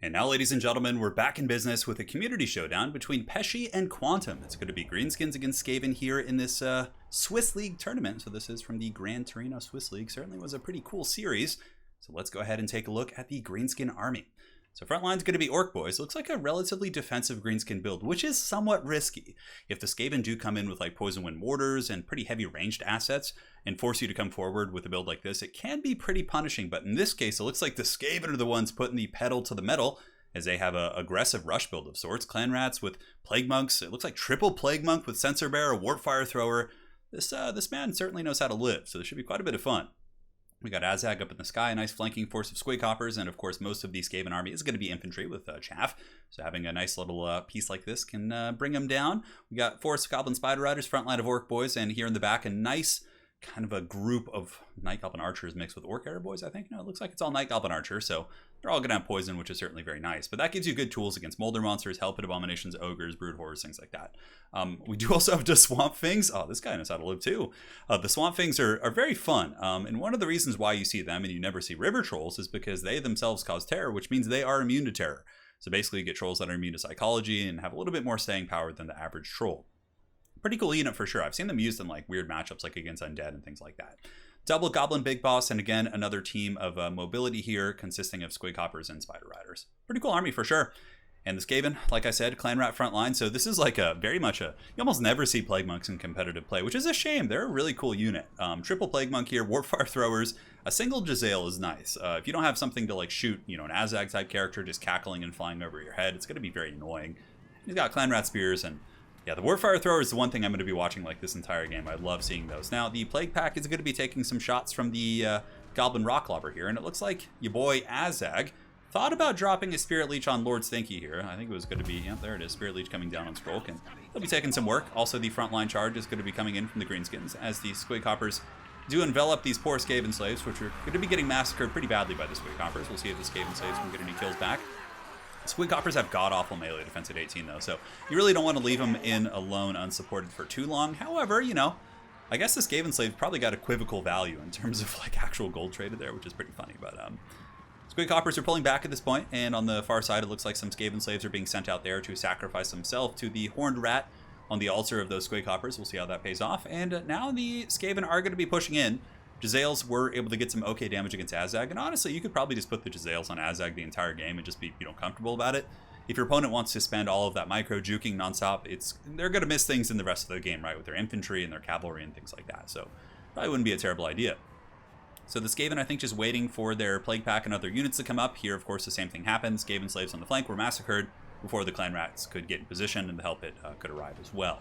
And now, ladies and gentlemen, we're back in business with a community showdown between Pesci and Quantum. It's going to be Greenskins against Skaven here in this Swiss League tournament. So this is from the Gran Torino Swiss League. Certainly was a pretty cool series. So let's go ahead and take a look at the Greenskin army. So front line's going to be Orc Boys. Looks like a relatively defensive Greenskin build, which is somewhat risky. If the Skaven do come in with like Poison Wind Mortars and pretty heavy ranged assets and force you to come forward with a build like this, it can be pretty punishing. But in this case, it looks like the Skaven are the ones putting the pedal to the metal, as they have an aggressive rush build of sorts. Clan Rats with Plague Monks. It looks like triple Plague Monk with Sensor Bear, a WARPFIRE Thrower. This man certainly knows how to live, so this should be quite a bit of fun. We got Azag up in the sky, a nice flanking force of Squig Hoppers, and of course most of the Skaven army is going to be infantry with Chaff. So having a nice little piece like this can bring them down. We got Forest Goblin Spider Riders, front line of Orc Boys, and here in the back a nice kind of a group of Night Goblin Archers mixed with Orc Arrow Boys, I think. No, it looks like it's all Night Goblin Archer, so they're all going to have poison, which is certainly very nice. But that gives you good tools against Molder Monsters, Hellpit Abominations, Ogres, Brood Horrors, things like that. We do also have the Swamp Things. Oh, this guy knows how to live too. The Swamp Things are very fun. And one of the reasons why you see them and you never see River Trolls is because they themselves cause terror, which means they are immune to terror. So basically you get trolls that are immune to psychology and have a little bit more staying power than the average troll. Pretty cool unit for sure. I've seen them used in like weird matchups like against Undead and things like that. Double Goblin Big Boss, and again another team of mobility here consisting of Squig Hoppers and Spider Riders. Pretty cool army for sure. And the Skaven, like I said, Clan Rat front line. So this is like very much you almost never see Plague Monks in competitive play, which is a shame. They're a really cool unit. Triple Plague Monk here, Warpfire Throwers. A single Jezzail is nice. If you don't have something to like shoot, an Azag type character just cackling and flying over your head, it's going to be very annoying. He's got Clan Rat Spears, and yeah, the Warpfire Thrower is the one thing I'm going to be watching like this entire game. I love seeing those. Now, the Plague Pack is going to be taking some shots from the Goblin Rocklobber here, and it looks like your boy Azag thought about dropping a Spirit Leech on Lord Stinky here. I think it was going to be, yeah, there it is, Spirit Leech coming down on Skrulk, and they'll be taking some work. Also, the frontline charge is going to be coming in from the Greenskins, as the Squig Hoppers do envelop these poor Skaven slaves, which are going to be getting massacred pretty badly by the Squig Hoppers. We'll see if the Skaven slaves can get any kills back. Squig Hoppers have god-awful melee defense at 18, though, so you really don't want to leave them in alone, unsupported for too long. However, I guess the Skaven slaves probably got equivocal value in terms of, like, actual gold traded there, which is pretty funny, but, Squig Hoppers are pulling back at this point, and on the far side, it looks like some Skaven slaves are being sent out there to sacrifice themselves to the Horned Rat on the altar of those Squig Hoppers. We'll see how that pays off, and now the Skaven are going to be pushing in. Jezzails were able to get some okay damage against Azag, and honestly, you could probably just put the Jezzails on Azag the entire game and just be, comfortable about it. If your opponent wants to spend all of that micro juking nonstop, they're going to miss things in the rest of the game, right, with their infantry and their cavalry and things like that. So probably wouldn't be a terrible idea. So the Skaven, I think, just waiting for their Plague Pack and other units to come up. Here, of course, the same thing happens. Skaven slaves on the flank were massacred before the Clan Rats could get in position, and the Hellpit could arrive as well.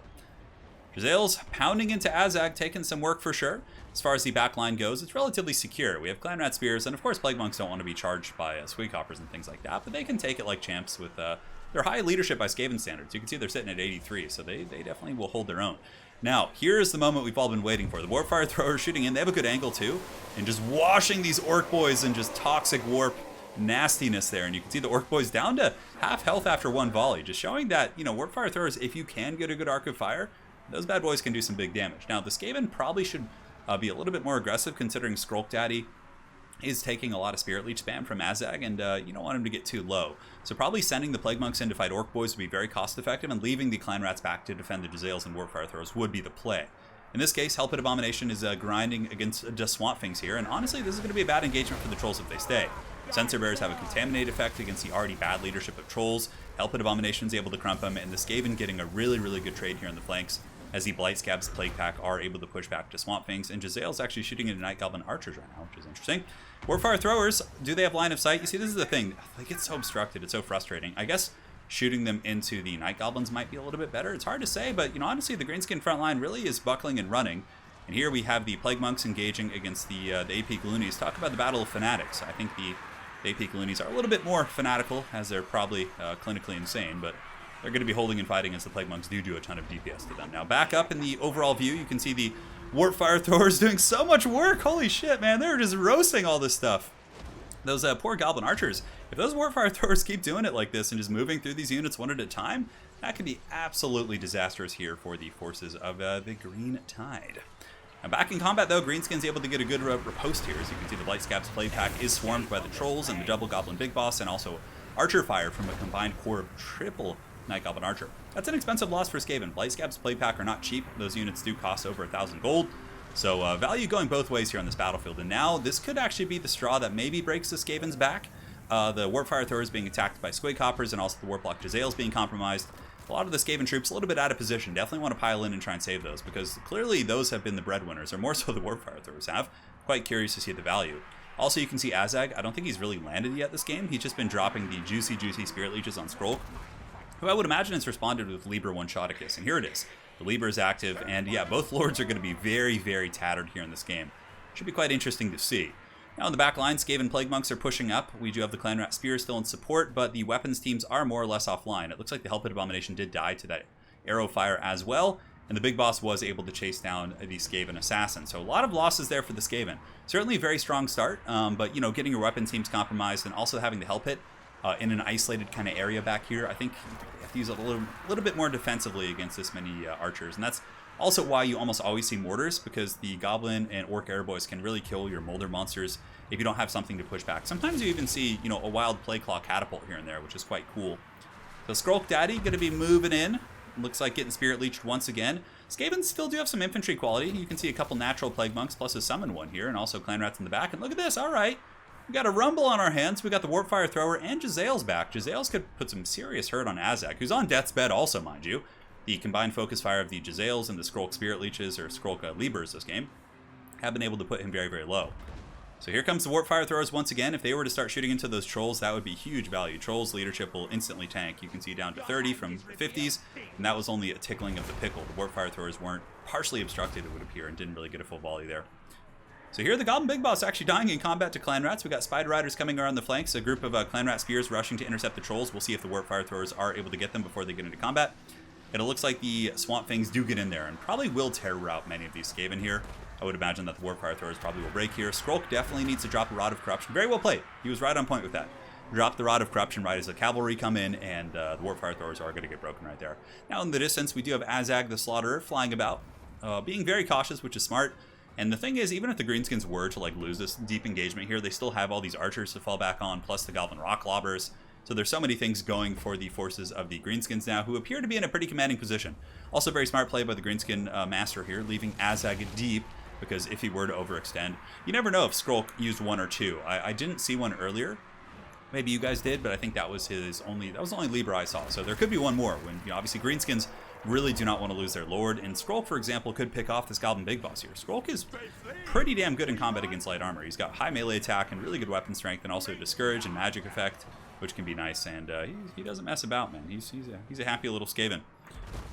Jezzails pounding into Azag, taking some work for sure. As far as the back line goes, it's relatively secure. We have Clan Rat Spears, and of course Plague Monks don't want to be charged by Squig Hoppers and things like that, but they can take it like champs with their high leadership by Skaven standards. You can see they're sitting at 83, so they definitely will hold their own. Now, here's the moment we've all been waiting for. The Warpfire Thrower shooting in. They have a good angle too, and just washing these Orc Boys in just toxic warp nastiness there, and you can see the Orc Boys down to half health after one volley, just showing that, Warpfire Throwers, if you can get a good Arc of Fire, those bad boys can do some big damage. Now, the Skaven probably should be a little bit more aggressive, considering Skrulk Daddy is taking a lot of Spirit Leech spam from Azag, and you don't want him to get too low. So probably sending the Plague Monks in to fight Orc Boys would be very cost effective, and leaving the Clan Rats back to defend the Jezzails and Warpfire Throwers would be the play. In this case, Hellpit Abomination is grinding against just Swamp Things here, and honestly, this is going to be a bad engagement for the Trolls if they stay. Sensor Bears have a Contaminate effect against the already bad leadership of Trolls. Hellpit Abomination is able to crump them, and the Skaven getting a really, really good trade here in the flanks, as the Blight Scabs Plague Pack are able to push back to Swamp Things, and Jezzail's actually shooting into Night Goblin Archers right now, which is interesting. Warpfire Throwers, do they have line of sight? You see, this is the thing. They get so obstructed. It's so frustrating. I guess shooting them into the Night Goblins might be a little bit better. It's hard to say, but, honestly, the Greenskin front line really is buckling and running. And here we have the Plague Monks engaging against the AP Gloonies. Talk about the Battle of Fanatics. I think the AP Gloonies are a little bit more fanatical, as they're probably clinically insane, but they're going to be holding and fighting as the Plague Monks do a ton of DPS to them. Now, back up in the overall view, you can see the Warpfire Throwers doing so much work. Holy shit, man. They're just roasting all this stuff. Those poor Goblin Archers, if those Warpfire Throwers keep doing it like this and just moving through these units one at a time, that could be absolutely disastrous here for the forces of the Green Tide. Now back in combat though, Greenskins able to get a good riposte here. As you can see, the Blight Scab's Plague Pack is swarmed by the Trolls and the Double Goblin Big Boss, and also Archer Fire from a combined core of triple Night Goblin Archer. That's an expensive loss for Skaven. Blight Scab's play pack are not cheap. Those units do cost over 1,000 gold. So value going both ways here on this battlefield. And now this could actually be the straw that maybe breaks the Skaven's back. The Warpfire Throwers being attacked by Squig Hoppers and also the Warplock Jezzails being compromised. A lot of the Skaven troops a little bit out of position. Definitely want to pile in and try and save those because clearly those have been the breadwinners, or more so the Warpfire Throwers have. Quite curious to see the value. Also, you can see Azag. I don't think he's really landed yet this game. He's just been dropping the juicy Spirit Leeches on Skrulk, who I would imagine has responded with Libra one-shoticus. And here it is. The Libra is active, and yeah, both Lords are going to be very, very tattered here in this game. Should be quite interesting to see. Now in the back line, Skaven Plague Monks are pushing up. We do have the Clan Rat Spear still in support, but the weapons teams are more or less offline. It looks like the Hellpit Abomination did die to that arrow fire as well, and the big boss was able to chase down the Skaven Assassin. So a lot of losses there for the Skaven. Certainly a very strong start, but you know, getting your weapon teams compromised and also having the Hellpit in an isolated kind of area back here, I think you have to use it a little bit more defensively against this many archers, and that's also why you almost always see mortars, because the Goblin and Orc Airboys can really kill your Molder monsters if you don't have something to push back. Sometimes you even see, you know, a Wild Plague Claw Catapult here and there, which is quite cool. So Skrulk Daddy going to be moving in. Looks like getting Spirit Leeched once again. Skaven still do have some infantry quality. You can see a couple natural Plague Monks plus a summon one here, and also Clan Rats in the back. And look at this, all right. We got a Rumble on our hands. We got the Warpfire Thrower and Jezzails back. Jezzails could put some serious hurt on Azag, who's on death's bed also, mind you. The combined focus fire of the Jezzails and the Skrulk Spirit Leeches, or Skrulk Libers this game, have been able to put him very, very low. So here comes the Warpfire Throwers once again. If they were to start shooting into those Trolls, that would be huge value. Trolls leadership will instantly tank. You can see down to 30 from 50s, and that was only a tickling of the pickle. The Warpfire Throwers weren't partially obstructed, it would appear, and didn't really get a full volley there. So here the Goblin Big Boss actually dying in combat to Clan Rats. We got Spider Riders coming around the flanks, a group of Clan Rat Spears rushing to intercept the Trolls. We'll see if the Warpfire Throwers are able to get them before they get into combat. And it looks like the Swamp Fangs do get in there and probably will terror out many of these Skaven here. I would imagine that the Warpfire Throwers probably will break here. Skrulk definitely needs to drop a Rod of Corruption. Very well played. He was right on point with that. Drop the Rod of Corruption right as the Cavalry come in, and the Warpfire Throwers are going to get broken right there. Now in the distance, we do have Azag the Slaughterer flying about, being very cautious, which is smart. And the thing is, even if the Greenskins were to like lose this deep engagement here, they still have all these archers to fall back on, plus the Goblin Rock Lobbers. So there's so many things going for the forces of the Greenskins now, who appear to be in a pretty commanding position. Also very smart play by the Greenskin Master here, leaving Azag deep, because if he were to overextend, you never know if Skrulk used one or two. I didn't see one earlier. Maybe you guys did, but I think that was the only Libra I saw. So there could be one more when, you know, obviously Greenskins really do not want to lose their Lord, and Skrulk, for example, could pick off this Goblin Big Boss here. Skrulk is pretty damn good in combat against light armor. He's got high melee attack and really good weapon strength, and also Discourage and magic effect, which can be nice, and he doesn't mess about, man. He's a happy little Skaven.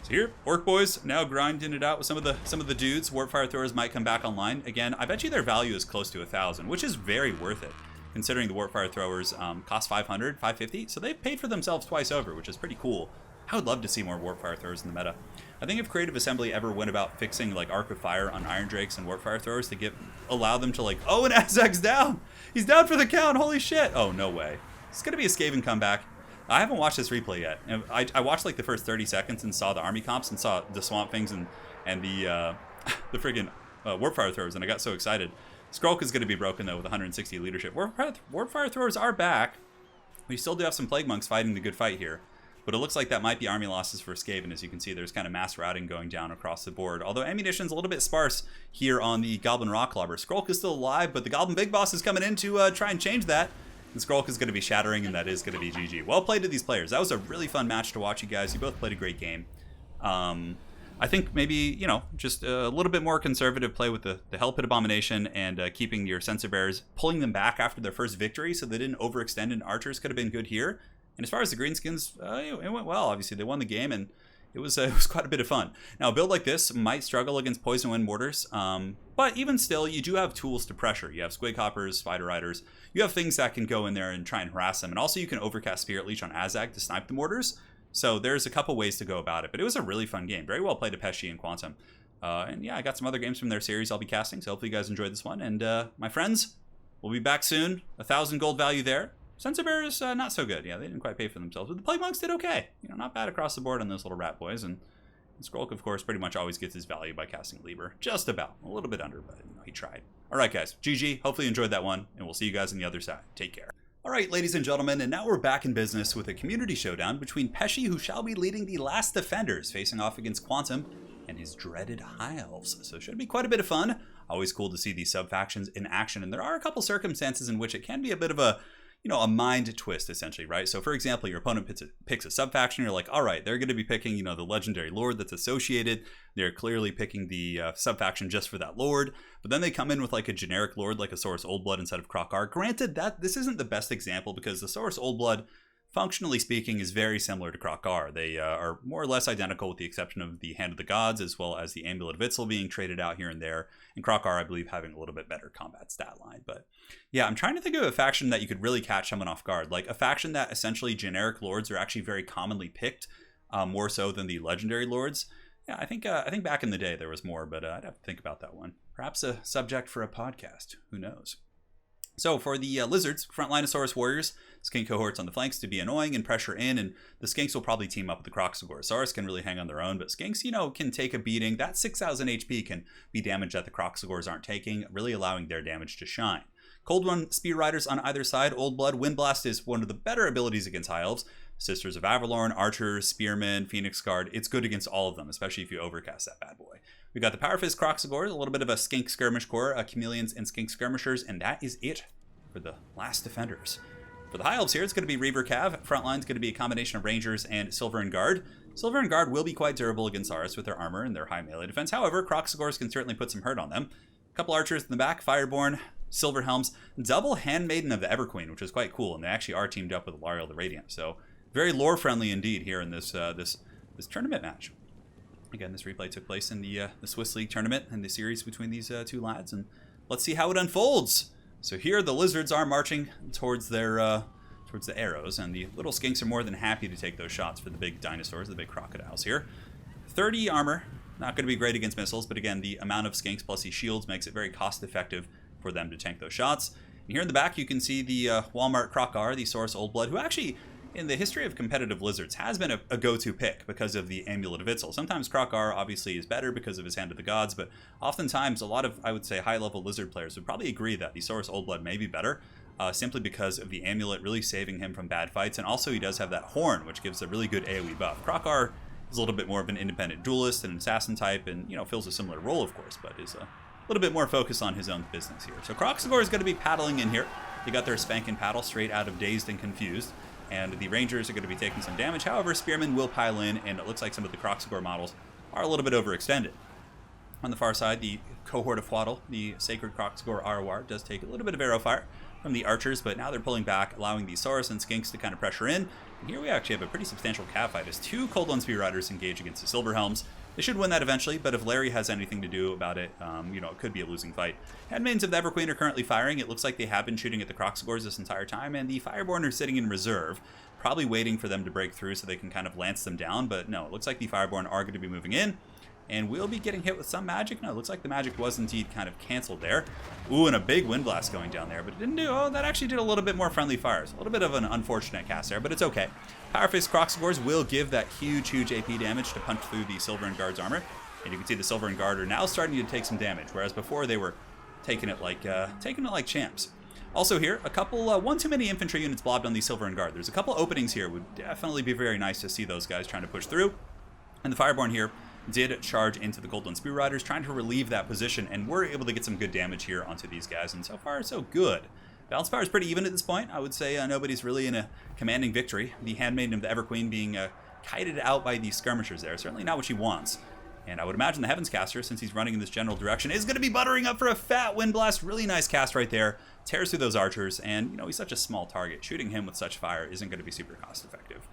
So here, Orc Boys now grinding it out with some of the dudes. Warpfire Throwers might come back online. Again, I bet you their value is close to 1,000, which is very worth it, considering the Warpfire Throwers cost 500, 550, so they've paid for themselves twice over, which is pretty cool. I would love to see more Warpfire Throwers in the meta. I think if Creative Assembly ever went about fixing like Arc of Fire on Iron Drakes and Warpfire Throwers to allow them to like, oh, and Azag's down! He's down for the count, holy shit! Oh, no way. It's gonna be a Skaven comeback. I haven't watched this replay yet. I watched like the first 30 seconds and saw the army comps and saw the Swamp Things and the the friggin' Warpfire Throwers, and I got so excited. Skrulk is going to be broken though with 160 leadership. Warpfire Throwers are back. We still do have some Plague Monks fighting the good fight here, but it looks like that might be army losses for Skaven. As you can see, there's kind of mass routing going down across the board. Although ammunition's a little bit sparse here on the Goblin Rock Clobber. Skrulk is still alive, but the Goblin Big Boss is coming in to try and change that. And Skrulk is going to be shattering, and that is going to be GG. Well played to these players. That was a really fun match to watch, you guys. You both played a great game. I think maybe, you know, just a little bit more conservative play with the Hellpit Abomination and keeping your Sensor Bears, pulling them back after their first victory so they didn't overextend, and archers could have been good here. And as far as the Greenskins, it went well. Obviously, they won the game, and it was quite a bit of fun. Now, a build like this might struggle against Poison Wind Mortars, but even still, you do have tools to pressure. You have Squig Hoppers, Spider Riders. You have things that can go in there and try and harass them. And also, you can overcast Spirit Leech on Azag to snipe the Mortars. So there's a couple ways to go about it. But it was a really fun game. Very well played to Pesci and Quantum. And yeah, I got some other games from their series I'll be casting. So hopefully you guys enjoyed this one. And my friends, we'll be back soon. 1,000 gold value there. Sensor Bears, not so good. Yeah, they didn't quite pay for themselves. But the Plague Monks did okay. You know, not bad across the board on those little rat boys. And Skrulk, of course, pretty much always gets his value by casting Lieber. Just about. A little bit under, but you know, he tried. All right, guys. GG. Hopefully you enjoyed that one. And we'll see you guys on the other side. Take care. All right, ladies and gentlemen, and now we're back in business with a community showdown between Pesci, who shall be leading the last defenders, facing off against Quantum and his dreaded High Elves. So it should be quite a bit of fun. Always cool to see these sub-factions in action, and there are a couple circumstances in which it can be a bit of a a mind twist, essentially, right? So, for example, your opponent picks a sub-faction, you're like, all right, they're going to be picking, the legendary lord that's associated. They're clearly picking the sub-faction just for that lord. But then they come in with, like, a generic lord, like a Saurus Oldblood instead of Krokar. Granted, that this isn't the best example because the Saurus Oldblood, functionally speaking, is very similar to Krokar. They are more or less identical with the exception of the Hand of the Gods, as well as the Amulet of Itzel being traded out here and there. And Krokar, I believe, having a little bit better combat stat line. But yeah, I'm trying to think of a faction that you could really catch someone off guard. Like a faction that essentially generic lords are actually very commonly picked, more so than the legendary lords. Yeah, I think back in the day there was more, but I'd have to think about that one. Perhaps a subject for a podcast. Who knows? So for the lizards, Frontlinosaurus warriors, skink cohorts on the flanks to be annoying and pressure in, and the skinks will probably team up with the Croxagorosaurus, can really hang on their own, but skinks, can take a beating. That 6,000 HP can be damage that the Croxagors aren't taking, really allowing their damage to shine. Cold One Spear Riders on either side. Old Blood Windblast is one of the better abilities against High Elves. Sisters of Avalorn, Archers, Spearmen, Phoenix Guard. It's good against all of them, especially if you overcast that bad boy. We got the Power Fist Croxagors, a little bit of a skink skirmish corps, chameleons and skink skirmishers, and that is it for the last defenders. For the High Elves here, it's going to be Reaver Cav. Frontline's going to be a combination of Rangers and Silver and Guard. Silver and Guard will be quite durable against Saurus with their armor and their high melee defense. However, Croxagors can certainly put some hurt on them. A couple Archers in the back, Fireborn, Silver Helms, double Handmaiden of the Everqueen, which is quite cool, and they actually are teamed up with Lariel the Radiant. So very lore-friendly indeed here in this this tournament match. Again, this replay took place in the Swiss League tournament and the series between these two lads, and let's see how it unfolds. So here the lizards are marching towards their towards the arrows, and the little skinks are more than happy to take those shots for the big dinosaurs, the big crocodiles here. 30 armor, not going to be great against missiles, but again, the amount of skinks plus these shields makes it very cost-effective for them to tank those shots. And here in the back, you can see the Walmart Krokar, the Saurus Oldblood, who actually, in the history of competitive lizards, has been a go-to pick because of the Amulet of Itzel. Sometimes Krokar obviously is better because of his Hand of the Gods, but oftentimes a lot of, I would say, high-level lizard players would probably agree that the Saurus Oldblood may be better, simply because of the Amulet really saving him from bad fights, and also he does have that horn, which gives a really good AoE buff. Krokar is a little bit more of an independent duelist and an assassin type, and fills a similar role, of course, but is a little bit more focused on his own business here. So Croxagor is going to be paddling in here. They got their spank and paddle straight out of Dazed and Confused, and the Rangers are going to be taking some damage. However, Spearmen will pile in, and it looks like some of the Croxagor models are a little bit overextended. On the far side, the cohort of Fwaddle, the Sacred Croxagor Arwar, does take a little bit of arrow fire from the Archers, but now they're pulling back, allowing the Saurus and Skinks to kind of pressure in. And here we actually have a pretty substantial cav fight as two Cold One Spear Riders engage against the Silver Helms. They should win that eventually, but if Larry has anything to do about it, it could be a losing fight. Handmaidens of the Everqueen are currently firing. It looks like they have been shooting at the Croxagors this entire time, and the Fireborn are sitting in reserve, probably waiting for them to break through so they can kind of lance them down, but no, it looks like the Fireborn are going to be moving in, and we'll be getting hit with some magic. No, it looks like the magic was indeed kind of canceled there. Ooh, and a big wind blast going down there, but it didn't do, that actually did a little bit more friendly fires. A little bit of an unfortunate cast there, but it's okay. Power Fist Croxagors will give that huge AP damage to punch through the Silver and Guard's armor, and you can see the Silver and Guard are now starting to take some damage, whereas before they were taking it like champs. Also here, a couple, one too many infantry units blobbed on the Silver and Guard. There's a couple openings here. Would definitely be very nice to see those guys trying to push through. And the Fireborn here did charge into the Cold One Spear Riders, trying to relieve that position, and we're able to get some good damage here onto these guys, and so far, so good. Balance power is pretty even at this point. I would say nobody's really in a commanding victory. The Handmaiden of the Everqueen being kited out by the skirmishers there. Certainly not what she wants. And I would imagine the Heavens Caster, since he's running in this general direction, is going to be buttering up for a fat wind blast. Really nice cast right there. Tears through those archers, and he's such a small target. Shooting him with such fire isn't going to be super cost effective.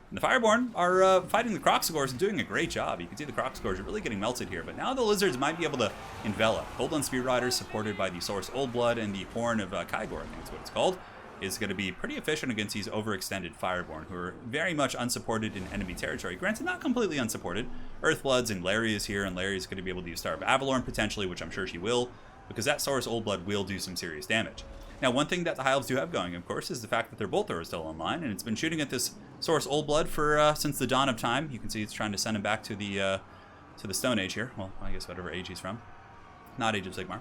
And the Fireborn are fighting the Croxagors and doing a great job. You can see the Croxagors are really getting melted here, but now the Lizards might be able to envelop. Cold One Spear Riders, supported by the Saurus Oldblood and the Horn of Kygor, I think that's what it's called, is going to be pretty efficient against these overextended Fireborn, who are very much unsupported in enemy territory. Granted, not completely unsupported. Earthbloods and Larry is here, and Larry is going to be able to use Star of Avalorn potentially, which I'm sure she will, because that Saurus Oldblood will do some serious damage. Now, one thing that the High Elves do have going, of course, is the fact that their Bolt Thrower is still online, and it's been shooting at this Saurus Oldblood for since the dawn of time. You can see it's trying to send him back to the Stone Age here. Well, I guess whatever age he's from. not Age of Sigmar.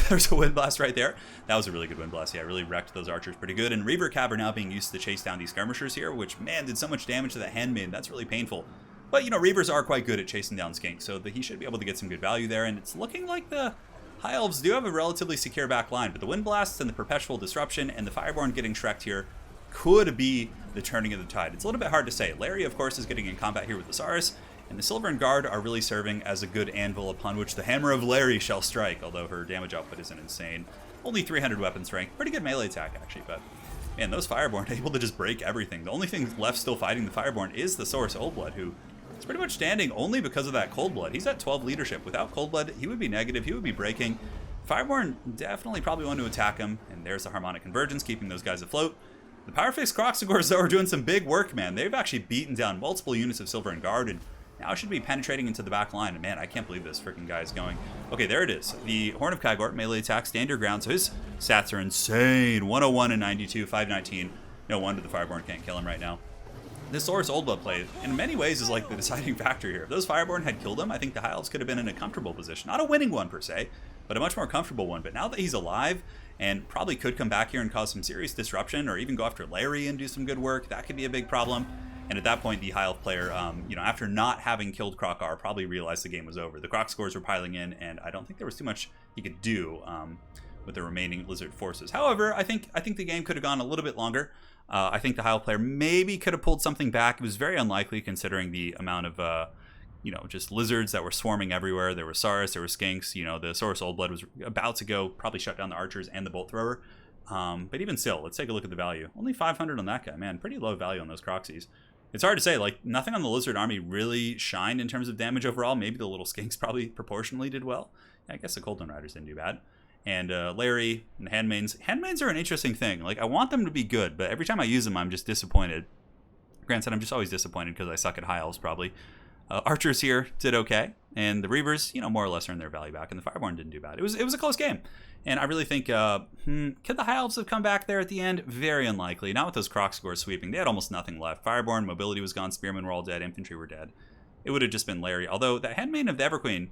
There's a Wind Blast right there. That was a really good Wind Blast. Yeah, really wrecked those archers pretty good. And Reaver Cab are now being used to chase down these skirmishers here, which, man, did so much damage to that Handmaid. That's really painful. But, you know, Reavers are quite good at chasing down skinks, so he should be able to get some good value there. And it's looking like the High Elves do have a relatively secure back line, but the Wind Blasts and the Perpetual Disruption and the Fireborn getting Shrek'd here could be the turning of the tide. It's a little bit hard to say. Larry, of course, is getting in combat here with the Saurus, and the Silver and Guard are really serving as a good anvil upon which the Hammer of Larry shall strike, although her damage output isn't insane. Only 300 weapon strength. Pretty good melee attack, actually, but man, those Fireborn are able to just break everything. The only thing left still fighting the Fireborn is the Saurus Oldblood, who is pretty much standing only because of that Coldblood. He's at 12 leadership. Without Coldblood, he would be negative, he would be breaking. Fireborn definitely probably want to attack him, and there's the Harmonic Convergence, keeping those guys afloat. The Powerface Kroxigors, though, are doing some big work, man. They've actually beaten down multiple units of Silver and Guard, and now should be penetrating into the back line. And man, I can't believe this freaking guy is going. Okay, there it is. The Horn of Kygort, melee attack, stand your ground, so his stats are insane. 101 and 92, 519. No wonder the Fireborn can't kill him right now. This Saurus Oldblood play, in many ways, is like the deciding factor here. If those Fireborn had killed him, I think the High Elves could have been in a comfortable position. Not a winning one, per se, but a much more comfortable one. But now that he's alive, and probably could come back here and cause some serious disruption, or even go after Larry and do some good work, that could be a big problem. And at that point, the High Elf player, you know, after not having killed Krokar, probably realized the game was over. The Croc scores were piling in, and I don't think there was too much he could do with the remaining Lizard forces. However, I think the game could have gone a little bit longer. I think the High Elf player maybe could have pulled something back. It was very unlikely considering the amount of, you know, just lizards that were swarming everywhere. There were Saurus, there were skinks. You know, the Saurus Oldblood was about to go, probably shut down the archers and the bolt thrower. But even still, let's take a look at the value. Only 500 on that guy, man. Pretty low value on those Croxies. It's hard to say, like, nothing on the Lizard army really shined in terms of damage overall. Maybe the little skinks probably proportionally did well. Yeah, I guess the Coldwind Riders didn't do bad. And Larry and the Handmaids. Handmaids are an interesting thing. Like, I want them to be good, but every time I use them, I'm just disappointed. Granted, I'm just always disappointed because I suck at High Elves, probably. Archers here did okay, and the Reavers, you know, more or less earned their value back, and the Fireborn didn't do bad. It was a close game, and I really think, could the High Elves have come back there at the end? Very unlikely. Not with those Kroxigors sweeping. They had almost nothing left. Fireborn, mobility was gone, Spearmen were all dead, infantry were dead. It would have just been Larry. Although, that Handmaiden of the Everqueen,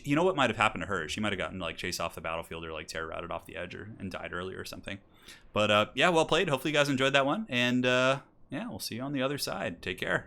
you know what might have happened to her? She might have gotten, like, chased off the battlefield or, like, terror routed off the edge and died early or something. But, yeah, well played. Hopefully you guys enjoyed that one, and, yeah, we'll see you on the other side. Take care.